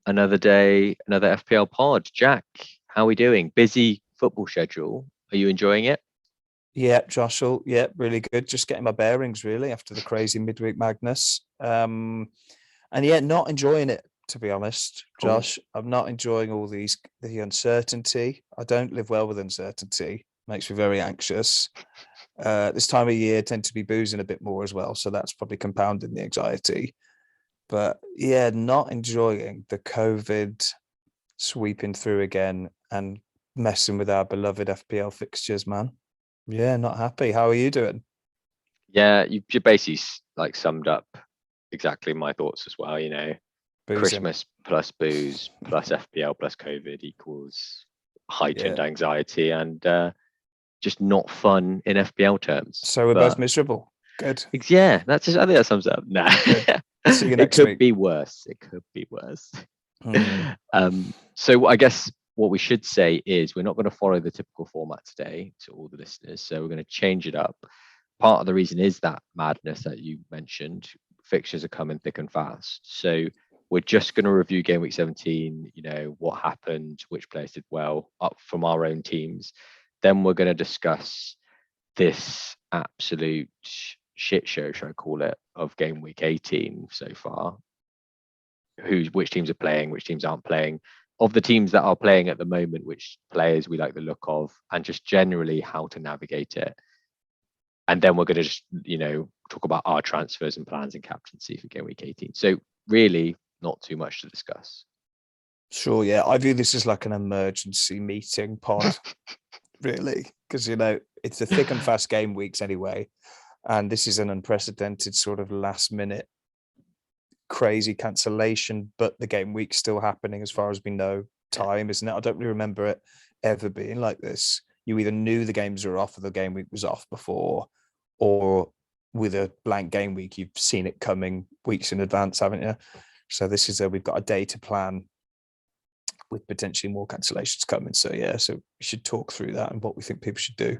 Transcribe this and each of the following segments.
Another day, another FPL pod. Jack, how are we doing? Busy football schedule. Are you enjoying it? Yeah, Joshua. Yeah, really good. Just getting my bearings really after the crazy midweek madness. And yeah, not enjoying it to be honest, Oh, Josh. I'm not enjoying all the uncertainty. I don't live well with uncertainty. Makes me very anxious. This time of year, I tend to be boozing a bit more as well, so that's probably compounding the anxiety. But yeah, not enjoying the COVID sweeping through again and messing with our beloved FPL fixtures, man. Yeah, not happy. How are you doing? yeah, you basically like summed up exactly my thoughts as well. Boozing. Christmas plus booze plus FPL plus COVID equals heightened Yeah. anxiety and just not fun in FPL terms. So we're both But miserable. Good. yeah, I think that sums it up. Nah, Good. See you it next could week. be worse. It could be worse. Hmm. So I guess what we should say is we're not going to follow the typical format today to all the listeners. So we're going to change it up. Part of the reason is that madness that you mentioned. Fixtures are coming thick and fast. So we're just going to review game week 17, what happened, which players did well up from our own teams. Then we're going to discuss this absolute shit show, should I call it, of game week 18 so far, which teams are playing, which teams aren't playing, of the teams that are playing at the moment, which players we like the look of, and just generally how to navigate it. And then we're going to just, talk about our transfers and plans and captaincy for game week 18. So really not too much to discuss. Sure, yeah. I view this as like an emergency meeting pod, really, because it's the thick and fast game weeks anyway. And this is an unprecedented sort of last minute crazy cancellation, but the game week's still happening as far as we know. Yeah. Time, isn't it? I don't really remember it ever being like this. You either knew the games were off or the game week was off before, or with a blank game week, you've seen it coming weeks in advance, haven't you? So this is we've got a day to plan with potentially more cancellations coming. So yeah, so we should talk through that and what we think people should do.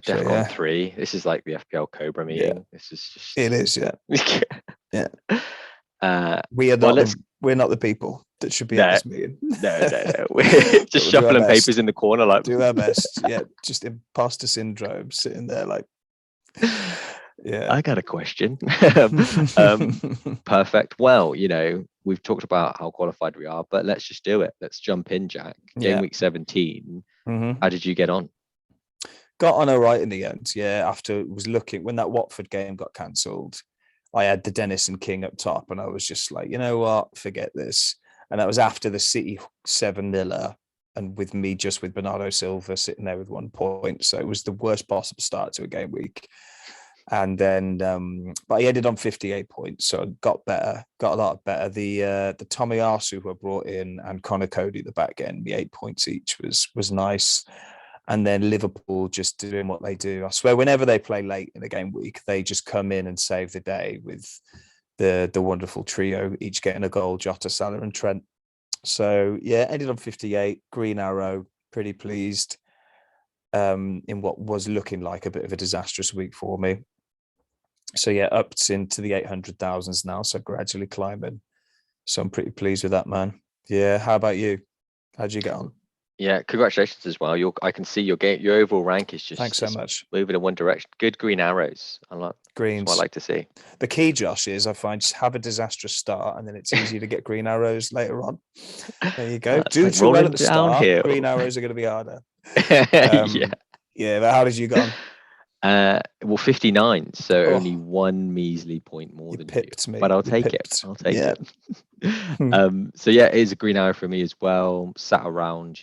So DEFCON yeah, 3. This is like the FPL Cobra yeah, meeting. This is it is. Yeah, just. yeah. uh, We are well, not let's. the we're not the people that should be at No, this meeting. no. We're But just we'll do our shuffling papers best. in the corner like. Do our best. Yeah, just imposter syndrome, sitting there like, yeah. I got a question. Perfect. Well, we've talked about how qualified we are, but let's just do it. Let's jump in, Jack. Game Yeah. week 17. Hmm. How did you get on? Got on all right in the end. Yeah, after it was looking when that Watford game got cancelled, I had the Dennis and King up top, and I was just like, you know what, forget this. And that was after the City 7-0, and with me just with Bernardo Silva sitting there with 1 point. So it was the worst possible start to a game week. And then, but I ended on 58 points, so I got a lot better. The Tommy Arsu who I brought in and Connor Cody at the back end, the 8 points each was nice. And then Liverpool just doing what they do. I swear, whenever they play late in the game week, they just come in and save the day with the wonderful trio, each getting a goal: Jota, Salah, and Trent. So yeah, ended on 58. Green arrow, pretty pleased. In what was looking like a bit of a disastrous week for me. So yeah, up into the 800,000s now. So gradually climbing. So I'm pretty pleased with that, man. Yeah. How about you? How'd you get on? Yeah, congratulations as well. I can see your overall rank is Thanks just so it's much. moving in one direction. Good green arrows. That's what I Greens. like to see. The key, Josh, is I find just have a disastrous start and then it's easier to get green arrows later on. There you go. It's Do like too well rolling at the start. Green downhill. arrows are going to be harder. Yeah. Yeah, but how did you get on? Well, 59, so only Oh, one measly point more you than you. pipped But me. I'll You take it. pipped. I'll take Yeah. it. So yeah, it is a green arrow for me as well. Sat around,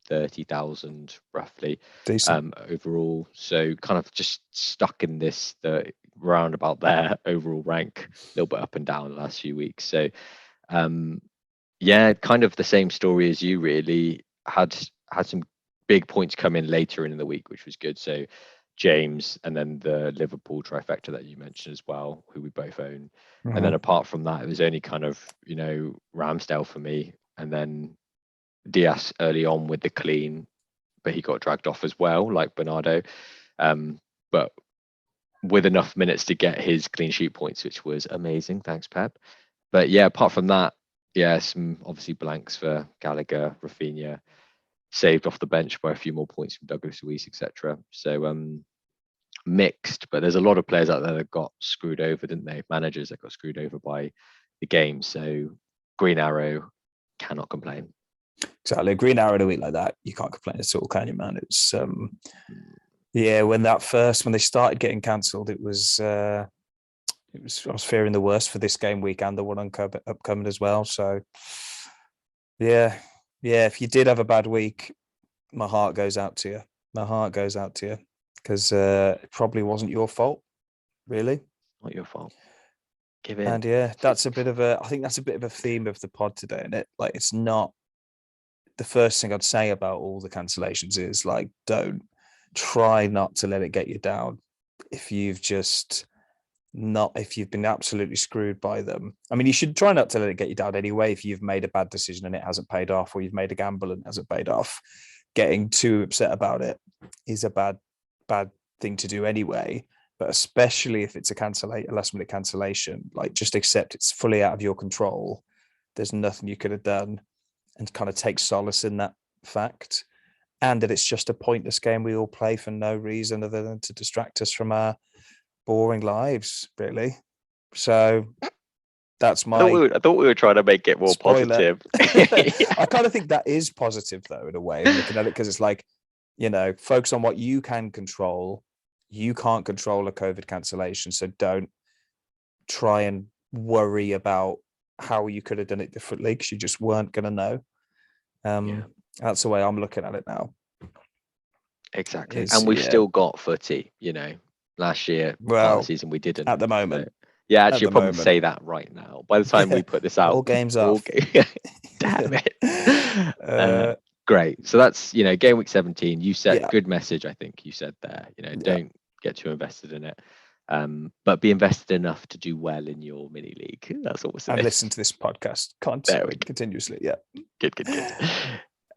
330,000 roughly, Decent. overall. So kind of just stuck in the roundabout there overall rank, a little bit up and down the last few weeks. So um, yeah, kind of the same story as you really had some big points come in later in the week, which was good. So James and then the Liverpool trifecta that you mentioned as well, who we both own. And then Mhm. apart from that, it was only kind of, Ramsdale for me. And then Diaz early on with the clean, but he got dragged off as well, like Bernardo. But with enough minutes to get his clean sheet points, which was amazing. Thanks, Pep. But yeah, apart from that, Yeah, some obviously blanks for Gallagher, Rafinha, saved off the bench by a few more points from Douglas Luiz, etc. So mixed, but there's a lot of players out there that got screwed over, didn't they? Managers that got screwed over by the game. So Green Arrow cannot complain. Exactly. A green arrow in a week like that, you can't complain at all, can you, man? It's yeah, when they started getting cancelled, I was fearing the worst for this game week and the one upcoming as well. So yeah, if you did have a bad week, my heart goes out to you. My heart goes out to you because it probably wasn't your fault, really. Not your fault. Give in. And yeah, I think that's a bit of a theme of the pod today, and like it's not the first thing I'd say about all the cancellations is like, don't try not to let it get you down. If you've been absolutely screwed by them. I mean, you should try not to let it get you down anyway. If you've made a bad decision and it hasn't paid off, or you've made a gamble and it hasn't paid off, getting too upset about it is a bad thing to do anyway. But especially if it's a last minute cancellation, like just accept it's fully out of your control. There's nothing you could have done, and kind of take solace in that fact. And that it's just a pointless game we all play for no reason other than to distract us from our boring lives, really. So that's my. I thought we were trying to make it more spoiler. positive. I kind of think that is positive, though, in a way, looking at it, because it's like, focus on what you can control. You can't control a COVID cancellation, so don't try and worry about how you could have done it differently, because you just weren't going to know. That's the way I'm looking at it now. Exactly. And we've still got footy, last year, part of the season we didn't. At the moment. So, yeah, actually, probably say that right now. By the time we put this out, all games off. Damn it. Great. So that's, game week 17. You said good message, I think you said there. Don't get too invested in it. But be invested enough to do well in your mini league. That's what we're saying. And listen to this podcast continuously. Yeah. Good.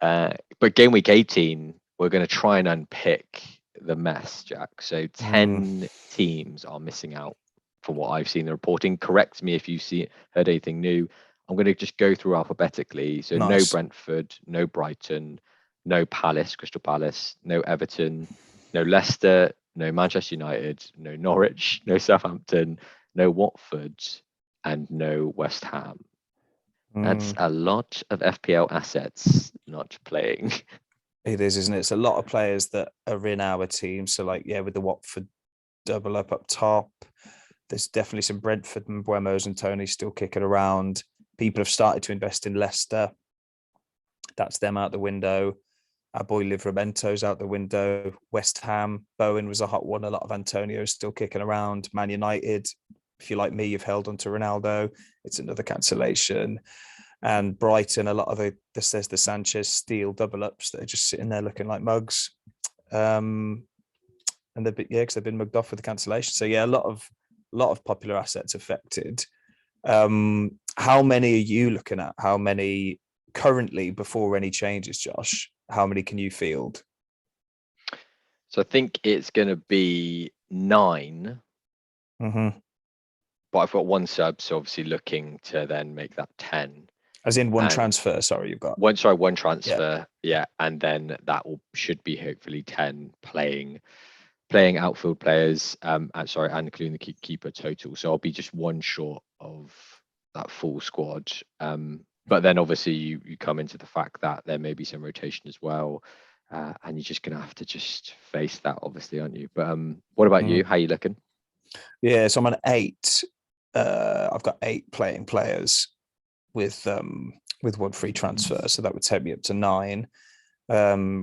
But game week 18, we're going to try and unpick the mess, Jack. So 10 teams are missing out from what I've seen the reporting. Correct me if you heard anything new. I'm going to just go through alphabetically. So no Brentford, no Brighton, no Crystal Palace, no Everton, no Leicester, no Manchester United, no Norwich, no Southampton, no Watford, and no West Ham. That's a lot of FPL assets not playing. It is, isn't it? It's a lot of players that are in our team. So with the Watford double up top, there's definitely some Brentford and Buemos and Tony still kicking around. People have started to invest in Leicester. That's them out the window. Our boy Livramento's out the window. West Ham, Bowen was a hot one. A lot of Antonio's still kicking around. Man United, if you're like me, you've held on to Ronaldo. It's another cancellation. And Brighton, a lot of there's the Sanchez Steele double ups that are just sitting there looking like mugs. And because they've been mugged off with the cancellation. So a lot of popular assets affected. How many are you looking at? How many currently before any changes, Josh? How many can you field? So I think it's going to be 9. Mm-hmm. But I've got one sub, so obviously looking to then make that 10. As in one transfer, sorry, you've got. One transfer, yeah. And then that should be hopefully 10 playing outfield players, and including the keeper total. So I'll be just one short of that full squad. But then obviously you come into the fact that there may be some rotation as well, and you're just going to have to just face that, obviously, aren't you? But what about you? How are you looking? Yeah, so I'm on 8. I've got 8 playing players with 1 free transfer, so that would take me up to 9,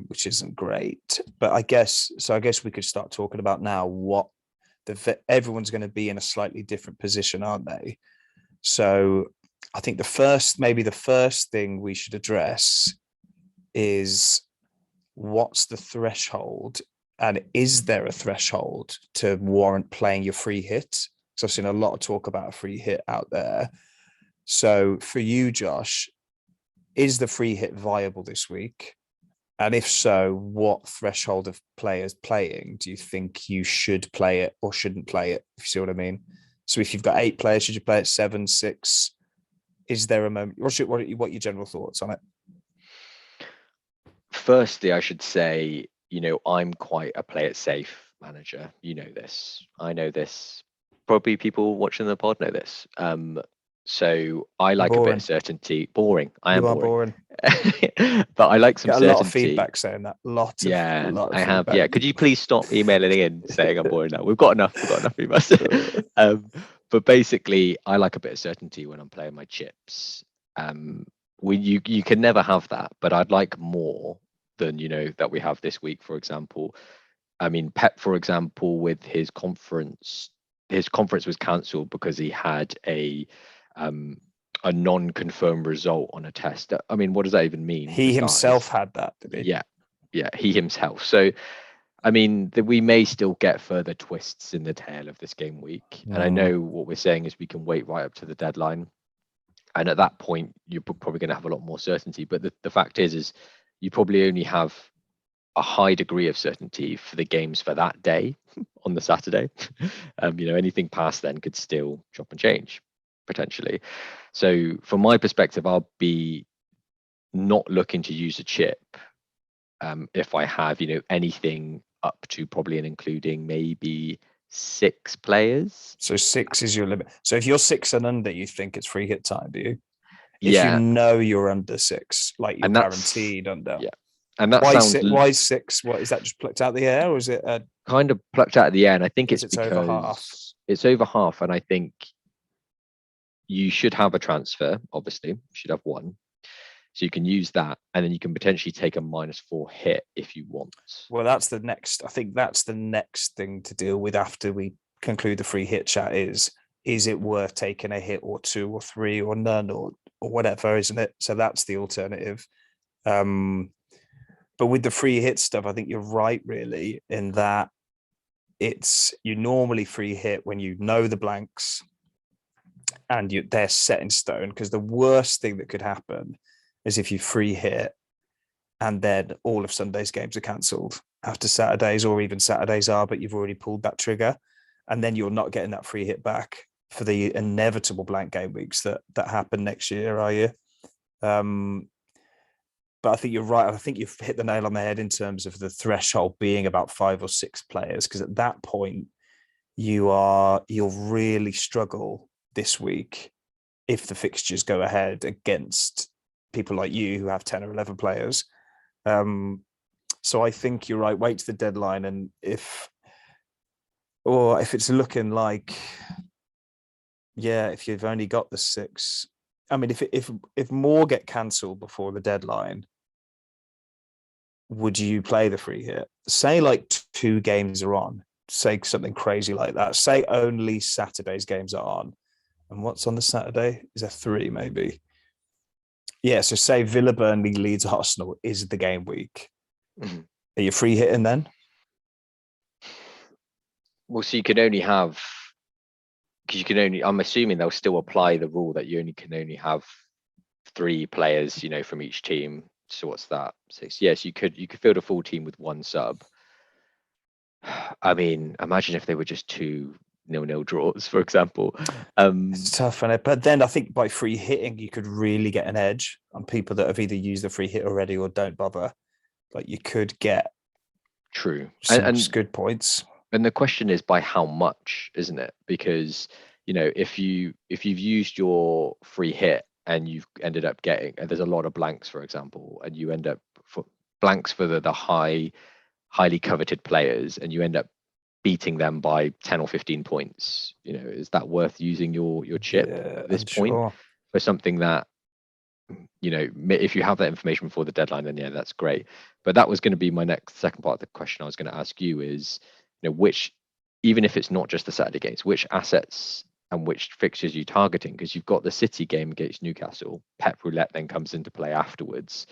which isn't great. But I guess we could start talking about now what everyone's going to be in a slightly different position, aren't they? So I think the first thing we should address is what's the threshold, and is there a threshold to warrant playing your free hit? So I've seen a lot of talk about a free hit out there. So for you, Josh, is the free hit viable this week? And if so, what threshold of players playing do you think you should play it or shouldn't play it? If you see what I mean. So if you've got 8 players, should you play it 7, 6? Is there a moment? What are your general thoughts on it? Firstly, I should say, I'm quite a play it safe manager. You know this. I know this. Probably people watching the pod know this. So I You're like a bit of boring. certainty. Boring. I am You are boring. boring. But I like some Get a lot of certainty. feedback saying that. Lot Yeah, of I have. feedback. Yeah. Could you please stop emailing in saying I'm boring now? We've got enough. We've got enough emails. um, but basically, I like a bit of certainty when I'm playing my chips. Um, you can never have that, but I'd like more than that we have this week, for example. I mean, Pep, for example, with his conference was cancelled because he had um, a non-confirmed result on a test. I mean, what does that even mean for He himself starters? had that, did he? Yeah, yeah, he himself. So, I mean, we may still get further twists in the tail of this game week. And I know what we're saying is we can wait right up to the deadline. And at that point, you're probably going to have a lot more certainty. But the fact is you probably only have a high degree of certainty for the games for that day on the Saturday. Anything past then could still chop and change potentially. So from my perspective, I'll be not looking to use a chip if I have, anything up to probably and including maybe 6 players. So 6 is your limit. So if you're 6 and under, you think it's free hit time, do you? If you Yeah, know you're under 6, like you're and that's guaranteed under. yeah, and that Why sounds 6? Why 6? What is that? Just plucked out the air, or is it? kind of plucked out at the end. I think Because it's it's over half. because it's over half, and I think you should have a transfer. Obviously, you should have one, so you can use that, and then you can potentially take a -4 hit if you want. Well, that's the next. I think that's the next thing to deal with after we conclude the free hit chat. Is it worth taking a hit or 2 or 3 or none or whatever, isn't it? So that's the alternative. But with the free hit stuff, I think you're right, really, in that you normally free hit when you know the blanks and they're set in stone. Because the worst thing that could happen is if you free hit and then all of Sunday's games are cancelled after Saturdays, or even Saturdays are, but you've already pulled that trigger, and then you're not getting that free hit back for the inevitable blank game weeks that happen next year, are you? But I think you're right. I think you've hit the nail on the head in terms of the threshold being about 5 or 6 players, because at that point you'll really struggle this week if the fixtures go ahead against people like you who have 10 or 11 players. So I think you're right. Wait to the deadline, and if it's looking like, if you've only got the 6, I mean, if more get cancelled before the deadline, would you play the free hit? Say like 2 games are on. Say something crazy like that. Say only Saturday's games are on, and what's on the Saturday? Is there 3 maybe? Yeah, so say Villa, Burnley, Leeds, Arsenal is the game week. Mm-hmm. Are you free hitting then? Well, so you can only have, because I'm assuming they'll still apply the rule that you can only have 3 players, from each team. So what's that? 6. Yes, you could field a full team with 1 sub. I mean, imagine if they were just 2 0-0 draws, for example. It's tough, isn't it? But then I think by free hitting, you could really get an edge on people that have either used the free hit already or don't bother. Like you could get some good points. And the question is by how much, isn't it? Because if you've used your free hit and you've ended up getting, and there's a lot of blanks, for example, and you end up for blanks for the highly coveted players, and you end up beating them by 10 or 15 points, is that worth using your chip at this point for something that, if you have that information before the deadline, then that's great. But that was going to be my second part of the question I was going to ask you is, which, even if it's not just the Saturday games, which assets and which fixtures are you targeting? Because you've got the City game against Newcastle, Pep Roulette then comes into play afterwards.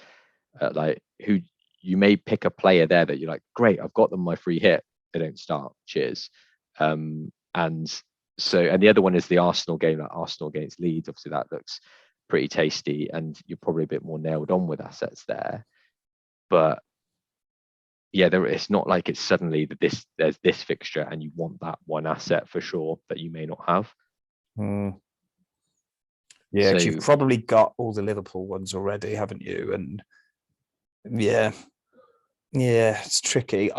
Who you may pick a player there that you're like, great, I've got them my free hit. They don't start. Cheers. And the other one is the Arsenal game, like Arsenal against Leeds. Obviously, that looks pretty tasty, and you're probably a bit more nailed on with assets there. But it's not like it's suddenly that there's this fixture and you want that one asset for sure that you may not have. Yeah, So because you've probably got all the Liverpool ones already, haven't you? And yeah, it's tricky.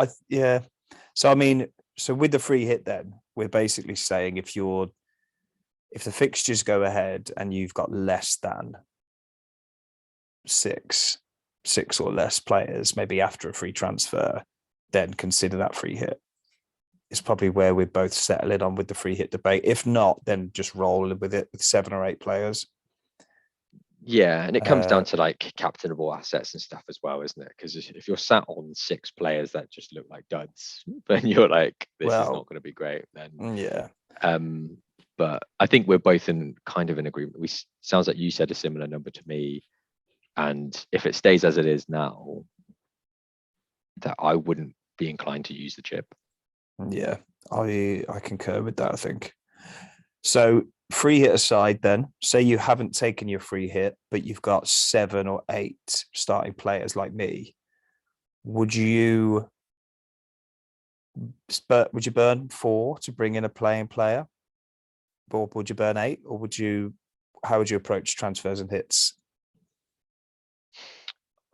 So I mean, so with the free hit, then we're basically saying if the fixtures go ahead and you've got less than six or less players, maybe after a free transfer, then consider that free hit. It's probably where we're both settling on with the free hit debate. If not, then just roll with it with 7 or 8 players. yeah, and it comes down to like captainable assets and stuff as well, isn't it? Because if you're sat on 6 players that just look like duds, then you're like, this is not going to be great. Then yeah. But I think we're both in kind of an agreement. Sounds like you said a similar number to me, and if it stays as it is now, that I wouldn't be inclined to use the chip. Yeah, I concur with that, I think. So free hit aside, then, say you haven't taken your free hit, but you've got 7 or 8 starting players like me. Would you burn 4 to bring in a playing player? Or would you burn 8? Or how would you approach transfers and hits?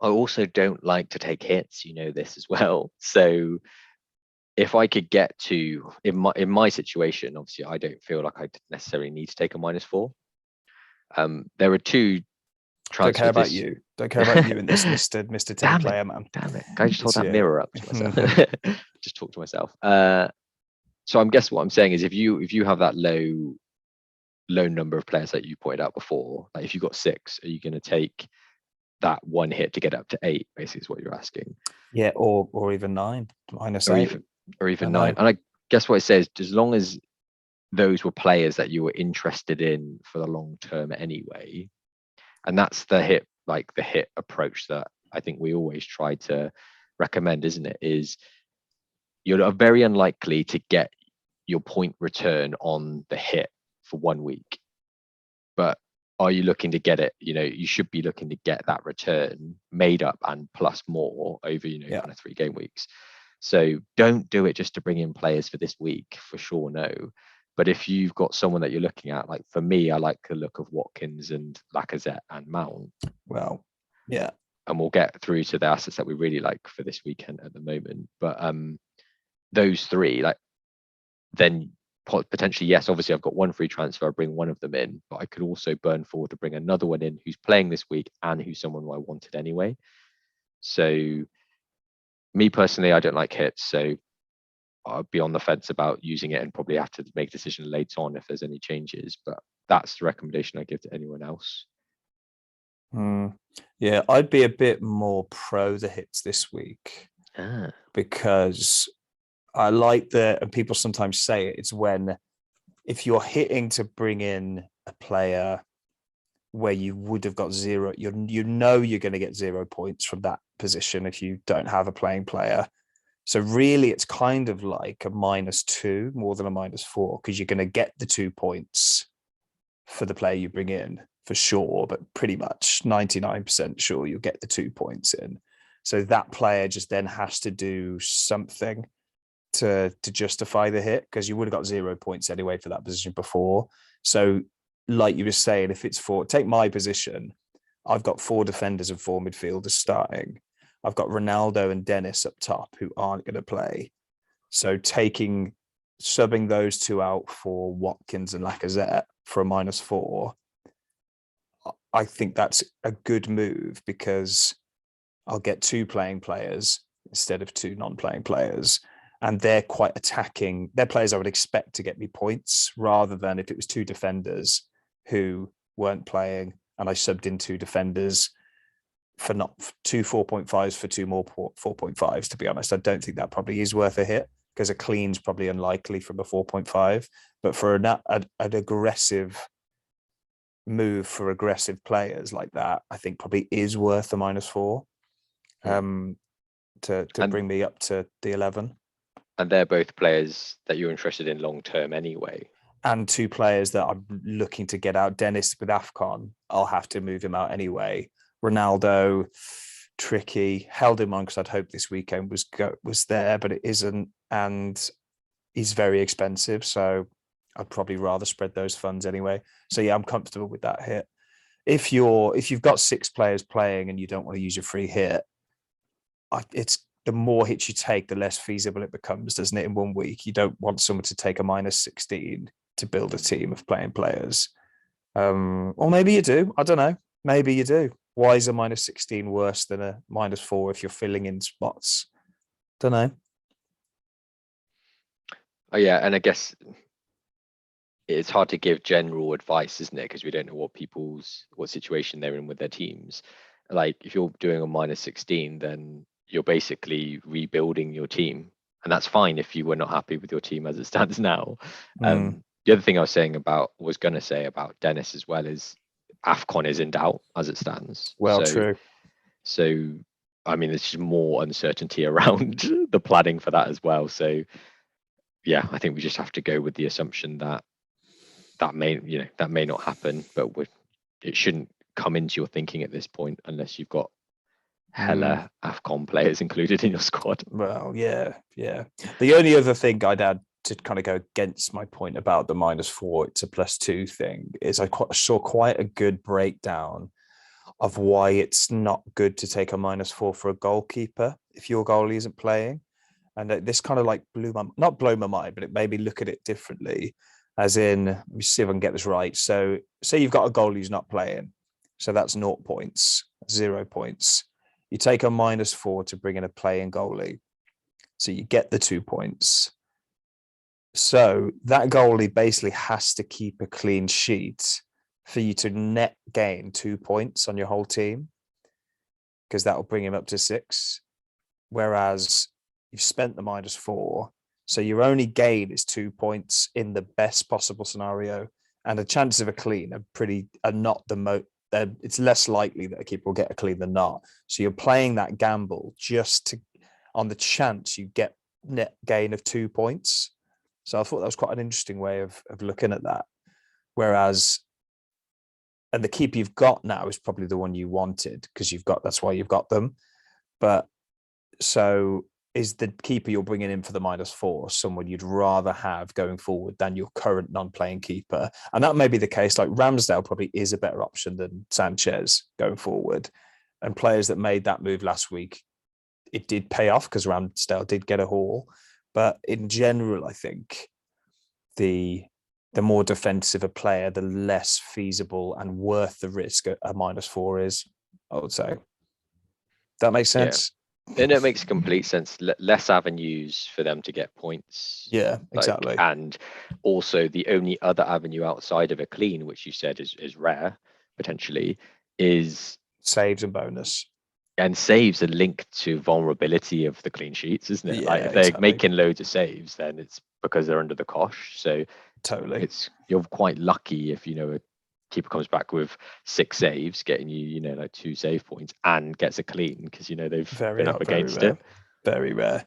I also don't like to take hits, you know this as well. So if I could get to in my situation, obviously I don't feel like I necessarily need to take a -4. There are 2 Don't care about transfers. you. Don't care about you in this, Mr. 10 player man. Damn it. Can I just hold that Yeah. mirror up to myself? Just talk to myself. So I'm guessing what I'm saying is if you have that low number of players that you pointed out before, like if you've got 6, are you going to take that 1 hit to get up to 8? Basically, is what you're asking. Yeah, or even 9, -8, or even 9. And I guess what it says, as long as those were players that you were interested in for the long term anyway, and that's the hit approach that I think we always try to recommend, isn't it? Is you're very unlikely to get your point return on the hit for 1 week, but are you looking to get it? You should be looking to get that return made up and plus more over kind of 3 game weeks. So don't do it just to bring in players for this week, for sure, no. But if you've got someone that you're looking at, like for me, I like the look of Watkins and Lacazette and Mount. Well, yeah. And we'll get through to the assets that we really like for this weekend at the moment. But those 3, then potentially, yes, obviously I've got 1 free transfer, I'll bring one of them in, but I could also burn forward to bring another one in who's playing this week and who's someone who I wanted anyway. So me personally, I don't like hits, so I'll be on the fence about using it and probably have to make a decision later on if there's any changes. But that's the recommendation I give to anyone else. Yeah, I'd be a bit more pro the hits this week because I like and people sometimes say it's if you're hitting to bring in a player where you would have got 0, you're going to get 0 points from that position if you don't have a playing player. So really, it's kind of like a -2 more than a -4 because you're going to get the 2 points for the player you bring in for sure, but pretty much 99% sure you'll get the 2 points in. So that player just then has to do something to justify the hit because you would have got 0 points anyway for that position before. So like you were saying, if it's take my position, I've got 4 defenders and 4 midfielders starting. I've got Ronaldo and Dennis up top who aren't going to play. So subbing those 2 out for Watkins and Lacazette for a -4, I think that's a good move because I'll get 2 playing players instead of 2 non-playing players. And they're quite attacking. They're players I would expect to get me points rather than if it was 2 defenders who weren't playing and I subbed in 2 defenders for not 2 4.5s for 2 more 4.5s. To be honest, I don't think that probably is worth a hit because a clean's probably unlikely from a 4.5. But for an aggressive move for aggressive players like that, I think probably is worth a -4 to bring me up to the 11. And they're both players that you're interested in long term anyway. And 2 players that I'm looking to get out. Dennis with AFCON, I'll have to move him out anyway. Ronaldo, tricky. Held him on because I'd hoped this weekend was there, but it isn't. And he's very expensive. So I'd probably rather spread those funds anyway. So yeah, I'm comfortable with that hit. if you've got 6 players playing and you don't want to use your free hit, it's the more hits you take, the less feasible it becomes, doesn't it? In 1 week, you don't want someone to take a -16 to build a team of playing players. Or maybe you do. I don't know. Maybe you do. Why is a -16 worse than a -4 if you're filling in spots? Don't know. Oh yeah, and I guess it's hard to give general advice, isn't it? Because we don't know what situation they're in with their teams. Like if you're doing a -16, then you're basically rebuilding your team, and that's fine if you were not happy with your team as it stands now. The other thing I was going to say about Dennis as well is AFCON is in doubt as it stands. Well, true. So I mean, there's just more uncertainty around the planning for that as well. So yeah, I think we just have to go with the assumption that may not happen, but it shouldn't come into your thinking at this point unless you've got hella AFCON players included in your squad. Well, yeah. The only other thing I'd add to kind of go against my point about the -4 to +2 thing is I saw quite a good breakdown of why it's not good to take a -4 for a goalkeeper if your goalie isn't playing. And this kind of like not blow my mind, but it made me look at it differently. As in, let me see if I can get this right. So say you've got a goalie who's not playing. So that's 0 points, 0 points. You take a -4 to bring in a playing goalie. So you get the 2 points. So that goalie basically has to keep a clean sheet for you to net gain 2 points on your whole team, because that will bring him up to 6. Whereas you've spent the -4, so your only gain is 2 points in the best possible scenario, and the chances of a clean are not the most. It's less likely that a keeper will get a clean than not. So you're playing that gamble just on the chance you get net gain of 2 points. So I thought that was quite an interesting way of looking at that. Whereas, and the keeper you've got now is probably the one you wanted because that's why you've got them. But so is the keeper you're bringing in for the -4 someone you'd rather have going forward than your current non-playing keeper? And that may be the case. Like Ramsdale probably is a better option than Sanchez going forward. And players that made that move last week, it did pay off because Ramsdale did get a haul. But in general, I think the more defensive a player, the less feasible and worth the risk a -4 is, I would say. That makes sense? Yeah. And it makes complete sense. Less avenues for them to get points. Yeah, exactly. And also the only other avenue outside of a clean, which you said is rare, potentially, is saves and bonus. And saves are linked to vulnerability of the clean sheets, isn't it? Yeah, like if they're making loads of saves, then it's because they're under the cosh. So totally, you're quite lucky if a keeper comes back with 6 saves, getting you like 2 save points and gets a clean because they've been up against it. Very rare.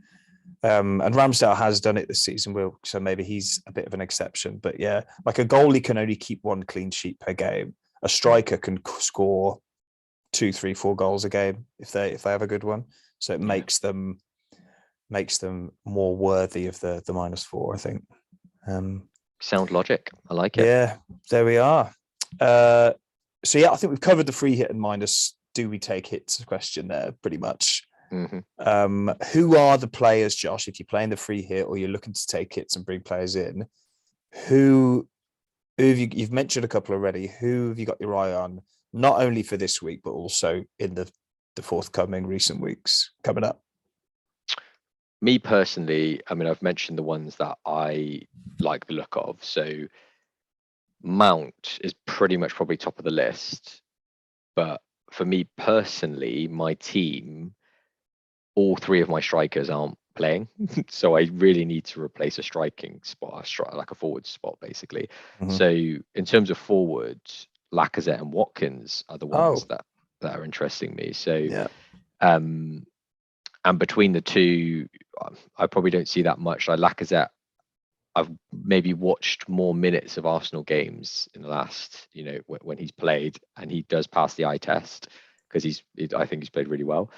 And Ramsdale has done it this season, so maybe he's a bit of an exception. But yeah, like a goalie can only keep 1 clean sheet per game. A striker can score 2, 3, 4 goals a game if they have a good one. So it makes them more worthy of the -4, I think. Sound logic. I like it. Yeah, there we are. So yeah, I think we've covered the free hit and minus. Do we take hits question there pretty much? Mm-hmm. Who are the players, Josh, if you're playing the free hit or you're looking to take hits and bring players in? Who have you've mentioned a couple already. Who have you got your eye on, not only for this week, but also in the forthcoming recent weeks coming up? Me personally, I mean, I've mentioned the ones that I like the look of. So Mount is pretty much probably top of the list. But for me personally, my team, all 3 of my strikers aren't playing. So I really need to replace a striking spot, like a forward spot, basically. Mm-hmm. So in terms of forwards, Lacazette and Watkins are the ones that are interesting me. So, yeah. And between the 2, I probably don't see that much. Like Lacazette, I've maybe watched more minutes of Arsenal games in the last, when he's played, and he does pass the eye test because I think he's played really well.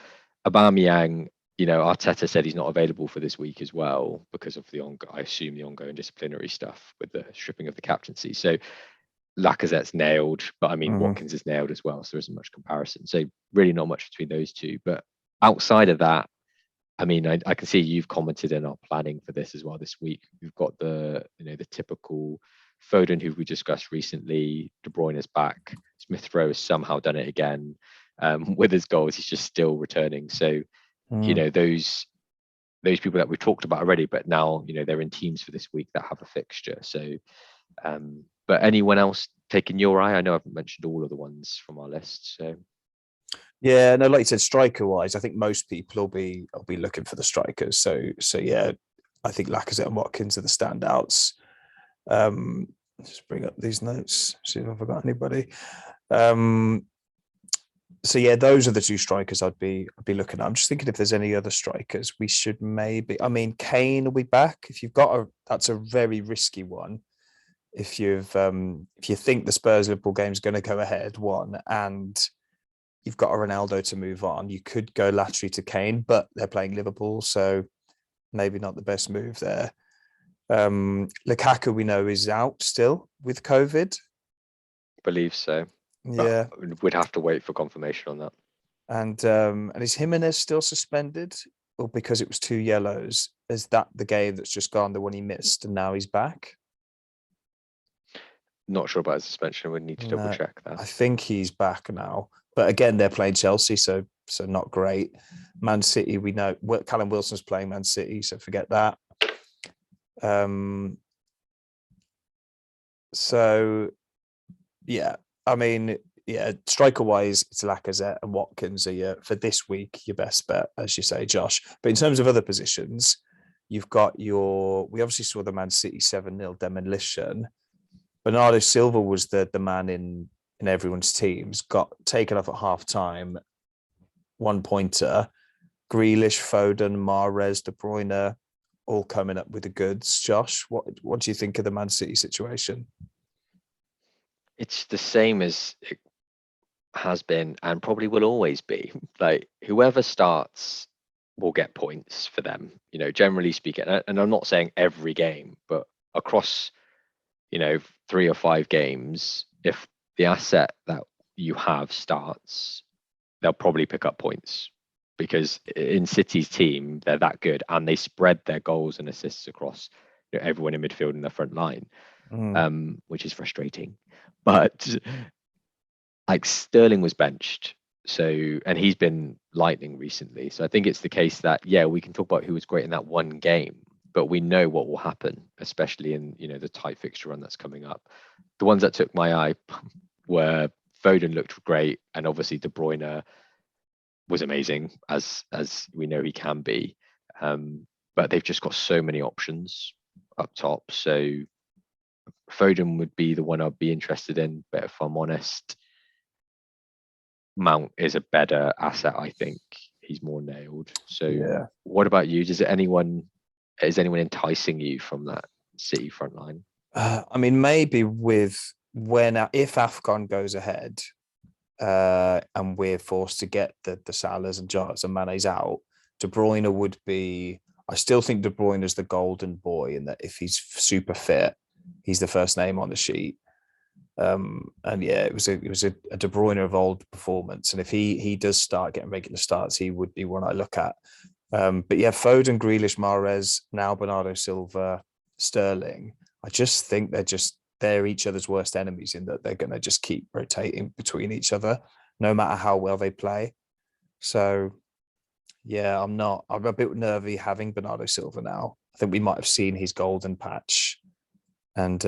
Aubameyang, Arteta said he's not available for this week as well because of I assume the ongoing disciplinary stuff with the stripping of the captaincy. So Lacazette's nailed, but I mean, Mhm. Watkins is nailed as well. So there isn't much comparison. So really not much between those two. But outside of that, I mean, I can see you've commented in our planning for this as well this week. We've got the typical Foden, who we discussed recently. De Bruyne is back. Smith Rowe has somehow done it again. With his goals, he's just still returning. So, Mm. those people that we talked about already, but now, they're in teams for this week that have a fixture. So, but anyone else taking your eye? I know I've mentioned all of the ones from our list. So Yeah, no, like you said, striker wise, I think most people will be looking for the strikers. So yeah, I think Lacazette and Watkins are the standouts. Just bring up these notes, see if I forgot anybody. So yeah, those are the two strikers I'd be looking at. I'm just thinking if there's any other strikers we should maybe. I mean, Kane will be back. If you've got that's a very risky one. If you think the Spurs Liverpool game is going to go ahead, and you've got a Ronaldo to move on, you could go laterally to Kane, but they're playing Liverpool, so maybe not the best move there. Lukaku, we know, is out still with COVID. believe so. But Yeah, we'd have to wait for confirmation on that. and is Jimenez still suspended, or because it was 2 yellows? Is that the game that's just gone, the one he missed, and now he's back? Not sure about his suspension. We'd need to double No, check that. I think he's back now. But again, they're playing Chelsea, so not great. Man City, we know Callum Wilson's playing Man City, so forget that. So yeah, I mean, yeah, striker wise, it's Lacazette and Watkins are for this week your best bet, as you say, Josh. But in terms of other positions, you've got we obviously saw the Man City 7-0 demolition. Bernardo Silva was the man in everyone's teams, got taken off at half time, 1-pointer. Grealish, Foden, Mahrez, De Bruyne, all coming up with the goods. Josh, what do you think of the Man City situation? It's the same as it has been and probably will always be. Like whoever starts will get points for them, generally speaking. And I'm not saying every game, but across, 3 or 5 games, if the asset that you have starts, they'll probably pick up points because in City's team, they're that good and they spread their goals and assists across everyone in midfield and the front line, which is frustrating. But like Sterling was benched, and he's been lightning recently. So I think it's the case that we can talk about who was great in that one game, but we know what will happen, especially in the tight fixture run that's coming up. The ones that took my eye were Foden looked great, and obviously De Bruyne was amazing as we know he can be. But they've just got so many options up top. So Foden would be the one I'd be interested in, but if I'm honest, Mount is a better asset. I think he's more nailed. So Yeah. what about you? Is anyone enticing you from that City front line? I mean, maybe if AFCON goes ahead, and we're forced to get the Salahs and Jotas and Mane's out, De Bruyne would be. I still think De Bruyne is the golden boy, and that if he's super fit, he's the first name on the sheet. And yeah, it was a De Bruyne of old performance, and if he does start getting regular starts, he would be one I look at. But yeah, Foden, Grealish, Mahrez, now Bernardo Silva, Sterling. I just think they're each other's worst enemies in that they're going to just keep rotating between each other, no matter how well they play. So yeah, I'm a bit nervy having Bernardo Silva now. I think we might have seen his golden patch, and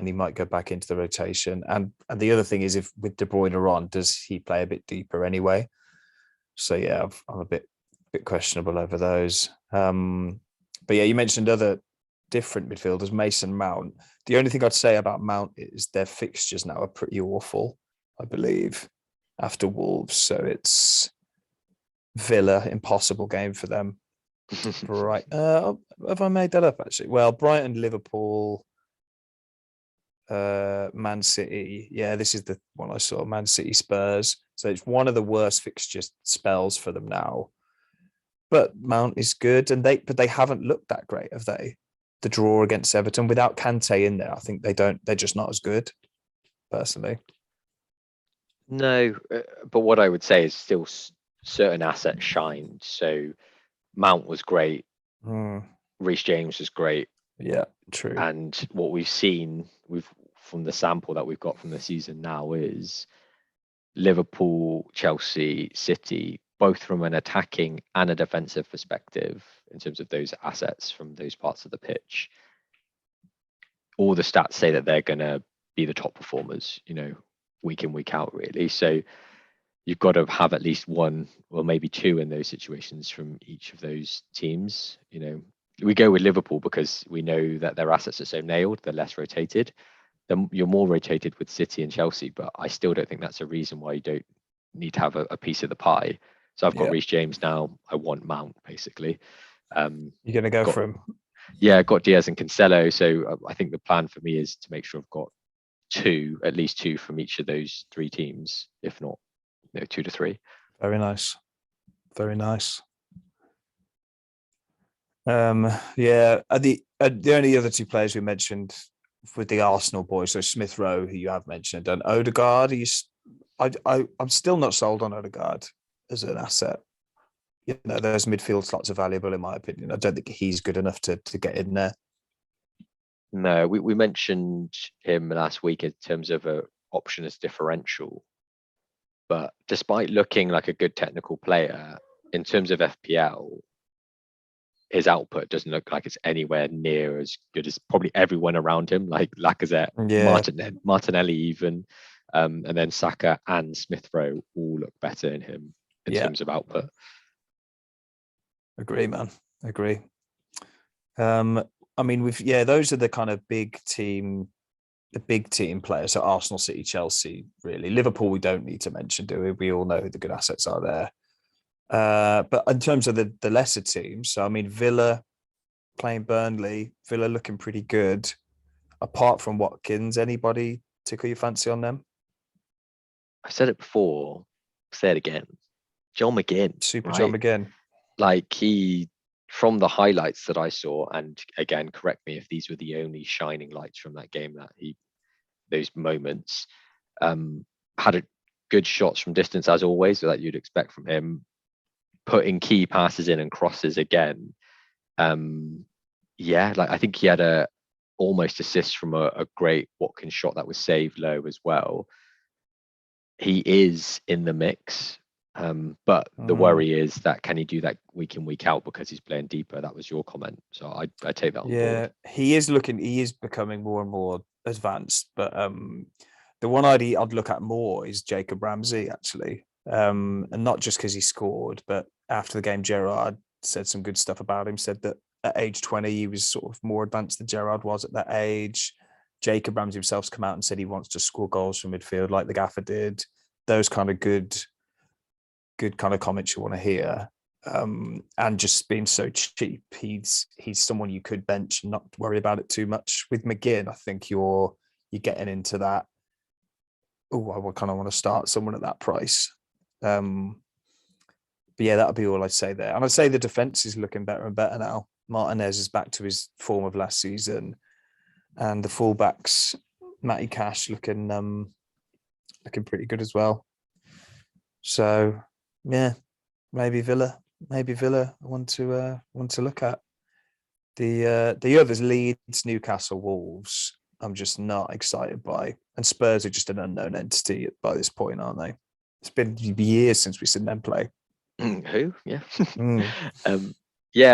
he might go back into the rotation. And the other thing is, if with De Bruyne on, does he play a bit deeper anyway? So yeah, I'm a bit questionable over those. But yeah, you mentioned other different midfielders, Mason Mount. The only thing I'd say about Mount is their fixtures now are pretty awful, I believe, after Wolves. So it's Villa, impossible game for them. Right. Have I made that up actually? Well, Brighton, Liverpool, Man City. Yeah, this is the one I saw. Man City, Spurs. So it's one of the worst fixture spells for them now. But Mount is good, and they haven't looked that great, have they? The draw against Everton without Kante in there, I think they don't. They're just not as good. personally. No, but what I would say is still certain assets shined. So Mount was great, Reece James was great, Yeah, true. and what we've seen from the sample that we've got from the season now is Liverpool, Chelsea, City, both from an attacking and a defensive perspective in terms of those assets from those parts of the pitch. All the stats say that they're going to be the top performers, week in, week out, really. So you've got to have at least one or maybe two in those situations from each of those teams. We go with Liverpool because we know that their assets are so nailed, they're less rotated. Then you're more rotated with City and Chelsea, but I still don't think that's a reason why you don't need to have a piece of the pie. So I've got Reece James now. I want Mount, basically. You're going to go for him? Yeah, I've got Diaz and Cancelo. So I think the plan for me is to make sure I've got at least two from each of those three teams, if not 2 to 3. Very nice. Very nice. The only other two players we mentioned with the Arsenal boys, so Smith Rowe, who you have mentioned, and Odegaard. I'm still not sold on Odegaard as an asset. Those midfield slots are valuable in my opinion. I don't think he's good enough to get in there. No, we mentioned him last week in terms of a option as differential. But despite looking like a good technical player, in terms of FPL, his output doesn't look like it's anywhere near as good as probably everyone around him, like Lacazette, Martinelli even, and then Saka and Smith Rowe all look better in him in terms of output. Agree, man. Agree. Those are the kind of big team players. So Arsenal, City, Chelsea, really. Liverpool, we don't need to mention, do we? We all know who the good assets are there. But in terms of the lesser teams, so Villa playing Burnley, Villa looking pretty good. Apart from Watkins, anybody tickle your fancy on them? I said it before, I'll say it again. John McGinn. John McGinn. Like from the highlights that I saw, and again, correct me if these were the only shining lights from that game, those moments, had good shots from distance as always, that you'd expect from him, putting key passes in and crosses again. I think he had a almost assist from a great Watkins shot that was saved low as well. He is in the mix. But the worry is that can he do that week in, week out because he's playing deeper? That was your comment. So I take that on board. He is becoming more and more advanced. But the one I'd look at more is Jacob Ramsey, actually. And not just because he scored, but after the game, Gerrard said some good stuff about him, said that at age 20, he was sort of more advanced than Gerrard was at that age. Jacob Ramsey himself's come out and said he wants to score goals from midfield like the gaffer did. Those kind of good kind of comments you want to hear. And just being so cheap, he's someone you could bench and not worry about it too much. With McGinn, I think you're getting into that. Oh, I kind of want to start someone at that price. But yeah, that'll be all I'd say there. And I'd say the defense is looking better and better now. Martinez is back to his form of last season, and the fullbacks, Matty Cash, looking pretty good as well. So yeah, maybe Villa. I want to look at the others. Leeds, Newcastle, Wolves. I'm just not excited by, and Spurs are just an unknown entity by this point, aren't they? It's been years since we've seen them play. Who? Yeah.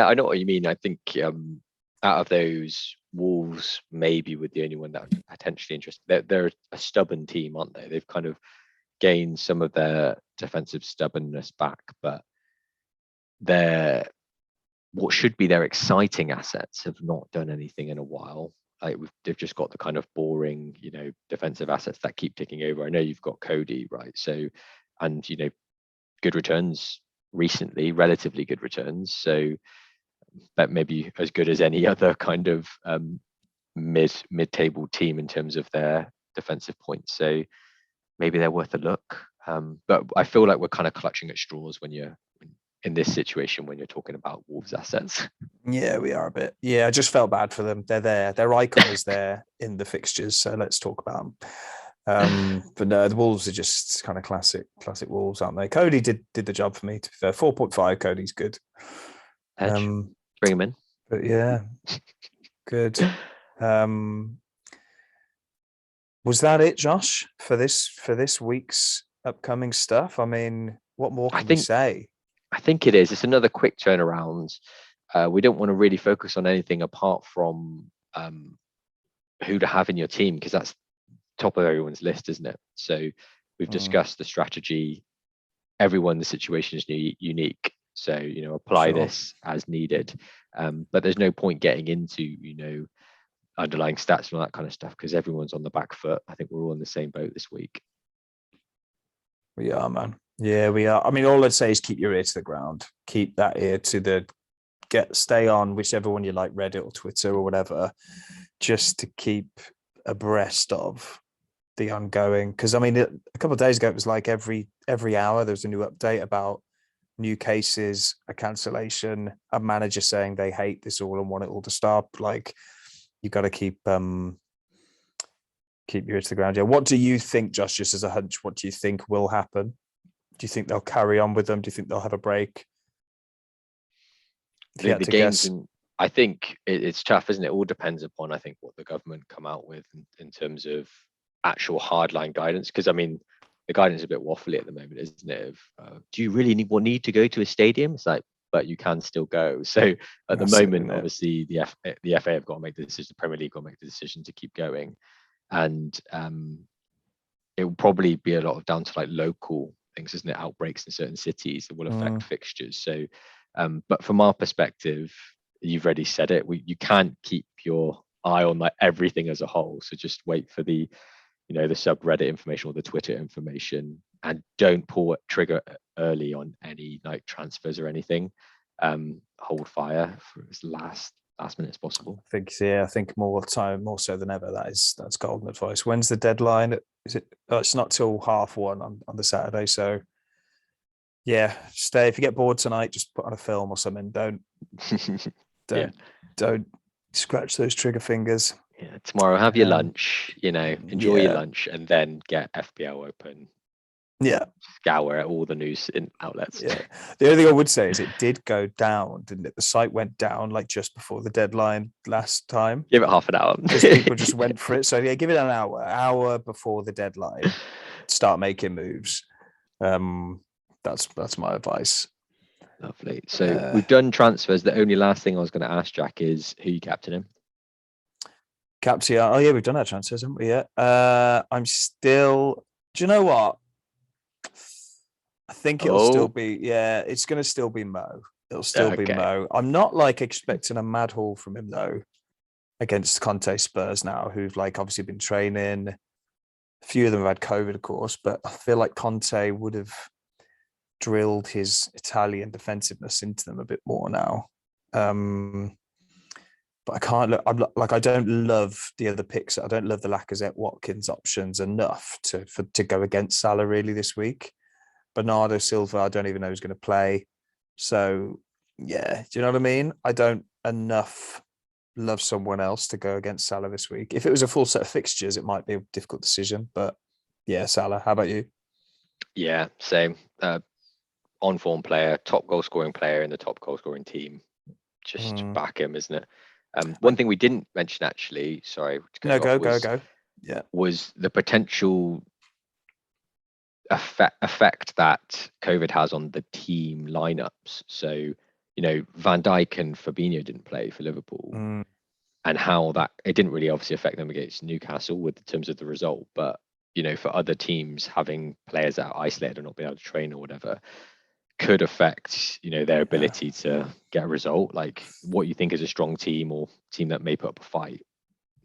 I know what you mean. I think out of those, Wolves maybe were the only one that would potentially interested. They're a stubborn team, aren't they? They've kind of gained some of their defensive stubbornness back, but what should be their exciting assets have not done anything in a while. They've just got the kind of boring, defensive assets that keep ticking over. I know you've got Cody, right? So, and good returns recently, relatively good returns. So, that maybe as good as any other kind of mid-table team in terms of their defensive points. So maybe they're worth a look. But I feel like we're kind of clutching at straws when you're in this situation when you're talking about Wolves assets. Yeah, we are a bit. Yeah, I just felt bad for them. They're there. Their icon is there in the fixtures. So let's talk about But no, the Wolves are just kind of classic Wolves, aren't they? Cody did the job for me. To be fair, 4.5. Cody's good. Edge. Bring him in. But yeah, good. Was that it, Josh, for this week's upcoming stuff? I mean, what more can we say? I think it is. It's another quick turnaround. We don't want to really focus on anything apart from who to have in your team, because that's top of everyone's list, isn't it? So we've discussed the strategy. The situation is unique. So, apply this as needed. But there's no point getting into, underlying stats and all that kind of stuff, because everyone's on the back foot. I think we're all in the same boat this week. We are, man. Yeah, we are. I mean, all I'd say is keep your ear to the ground. Keep that ear to stay on whichever one you like, Reddit or Twitter or whatever, just to keep abreast of the ongoing. Because I mean, a couple of days ago, it was like every hour there was a new update about new cases, a cancellation, a manager saying they hate this all and want it all to stop. Like, you got to keep your ear to the ground. Yeah. What do you think, Josh? Just as a hunch, what do you think will happen? Do you think they'll carry on with them? Do you think they'll have a break? The games, I think it's tough, isn't it? It all depends upon, I think, what the government come out with in terms of actual hardline guidance. Because I mean, the guidance is a bit waffly at the moment, isn't it? Do you really need to go to a stadium? It's like, but you can still go. So at the moment, obviously, the FA have got to make the decision. The Premier League got to make the decision to keep going, and it will probably be a lot of down to like local things, isn't it? Outbreaks in certain cities that will affect fixtures. So, but from our perspective, you've already said it. You can't keep your eye on like everything as a whole. So just wait for the subreddit information or the Twitter information, and don't pull a trigger early on any like transfers or anything. Hold fire for as last minute as possible. I think more so than ever. That's golden advice. When's the deadline? Is it? It's not till 1:30 on the Saturday. So yeah, stay. If you get bored tonight, just put on a film or something. Don't scratch those trigger fingers. Yeah, tomorrow have your lunch, enjoy your lunch, and then get FPL open. Yeah. Scour all the news in outlets. Yeah. The only thing I would say is it did go down, didn't it? The site went down like just before the deadline last time. Give it half an hour. Because people just went for it. So yeah, give it an hour before the deadline. Start making moves. That's my advice. Lovely. So we've done transfers. The only last thing I was going to ask, Jack, is who you captaining? Oh yeah, we've done our transfers, haven't we? Yeah. I'm still. Do you know what? I think it'll still be. Yeah, it's going to still be Mo. It'll still be Mo. I'm not like expecting a mad haul from him though, against Conte Spurs now, who've like obviously been training. A few of them have had COVID, of course, but I feel like Conte would have drilled his Italian defensiveness into them a bit more now. But I can't look. I don't love the other picks. I don't love the Lacazette Watkins options enough to go against Salah really this week. Bernardo Silva, I don't even know who's going to play. So yeah, do you know what I mean? I don't enough love someone else to go against Salah this week. If it was a full set of fixtures, it might be a difficult decision. But yeah, Salah. How about you? Yeah, same. On form player, top goal scoring player in the top goal scoring team. Just back him, isn't it? One thing we didn't mention actually, sorry. Go. Yeah. Was the potential effect that COVID has on the team lineups. So, Van Dijk and Fabinho didn't play for Liverpool, and how that it didn't really obviously affect them against Newcastle in terms of the result. But, for other teams, having players that are isolated or not being able to train or whatever could affect, their ability to get a result. Like what you think is a strong team or team that may put up a fight,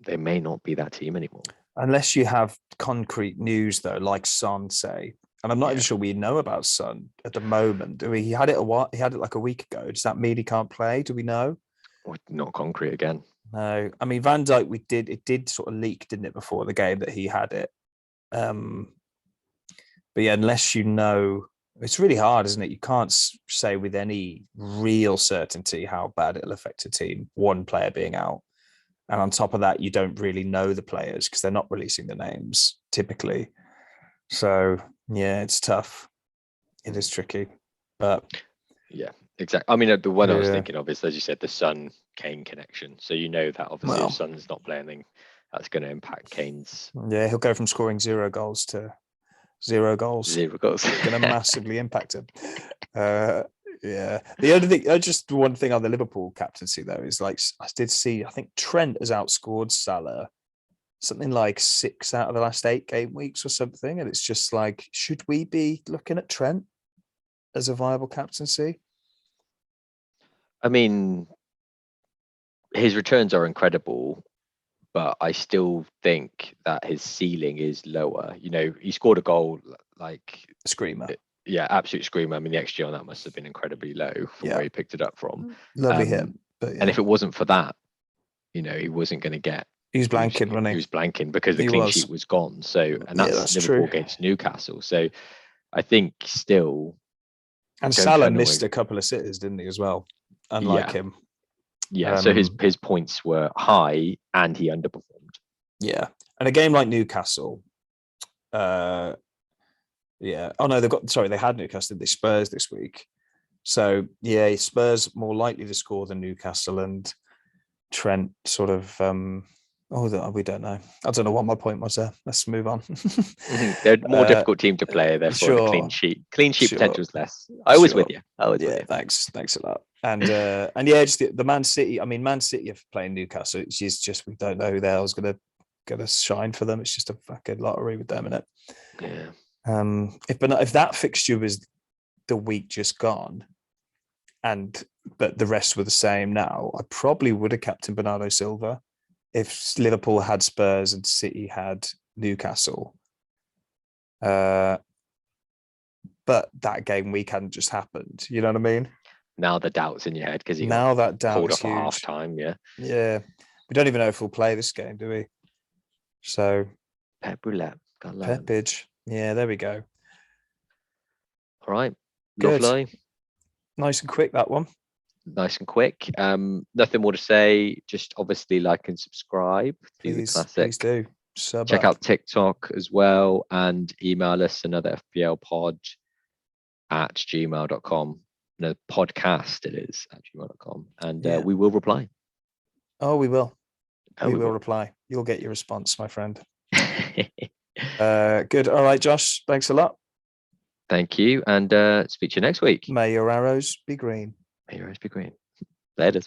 they may not be that team anymore. Unless you have concrete news, though, like Son say, and I'm not even sure we know about Son at the moment. He had it He had it like a week ago. Does that mean he can't play? Do we know? Or not concrete again? No. I mean, Van Dijk, it did sort of leak, didn't it, before the game that he had it. But yeah, unless you know, it's really hard, isn't it? You can't say with any real certainty how bad it'll affect a team. One player being out. And on top of that, you don't really know the players because they're not releasing the names typically. So yeah, it's tough. It is tricky, but yeah, exactly. I mean, the one I was yeah, thinking of is, as you said, the Son Kane connection. So you know that obviously if well, Son's not playing, then that's going to impact Kane's yeah, he'll go from scoring 0 goals to 0 goals. 0 goals. Going to massively impact him. Yeah. The only thing, just one thing on the Liverpool captaincy though is like I did see. I think Trent has outscored Salah something like 6 out of the last 8 game weeks or something, and it's just like, should we be looking at Trent as a viable captaincy? I mean, his returns are incredible, but I still think that his ceiling is lower. You know, he scored a goal like Screamer. Yeah, absolute screamer. I mean, the XG on that must have been incredibly low from where he picked it up from. Lovely hit. But yeah. And if it wasn't for that, you know, he wasn't going to get. He was blanking, wasn't he? He was blanking because the clean sheet was gone. So, and that's Liverpool true. against Newcastle. So, I think still. And Salah missed a couple of sitters, didn't he, as well? Unlike him. Yeah. So his points were high, and he underperformed. Yeah, and a game like Newcastle. Yeah. Oh no, they had Newcastle. They Spurs this week. So yeah, Spurs more likely to score than Newcastle, and Trent sort of. We don't know. I don't know what my point was there. Let's move on. They're a more difficult team to play. Therefore, the clean sheet potential is less. I was with you. With you. Thanks a lot. And yeah, just the Man City. I mean, Man City are playing Newcastle. It's just we don't know who the hell's gonna shine for them. It's just a fucking lottery with them in it. Yeah. If that fixture was the week just gone, but the rest were the same now, I probably would have captained Bernardo Silva if Liverpool had Spurs and City had Newcastle. But that game week hadn't just happened. You know what I mean? Now the doubt's in your head because now that doubt pulled is off huge. At half time. Yeah. Yeah. We don't even know if we'll play this game, do we? So Pep Roulette. Pepage. Yeah, there we go. All right. Good. Lovely. Nice and quick, that one. Nice and quick. Nothing more to say. Just obviously like and subscribe. Please, the classic. Please do. Check out TikTok as well and email us another FPL pod at gmail.com. No, podcast it is at gmail.com. And we will reply. Oh, we will. We will reply. You'll get your response, my friend. Good. All right, Josh. Thanks a lot. Thank you. And speak to you next week. May your arrows be green. May your arrows be green. Later.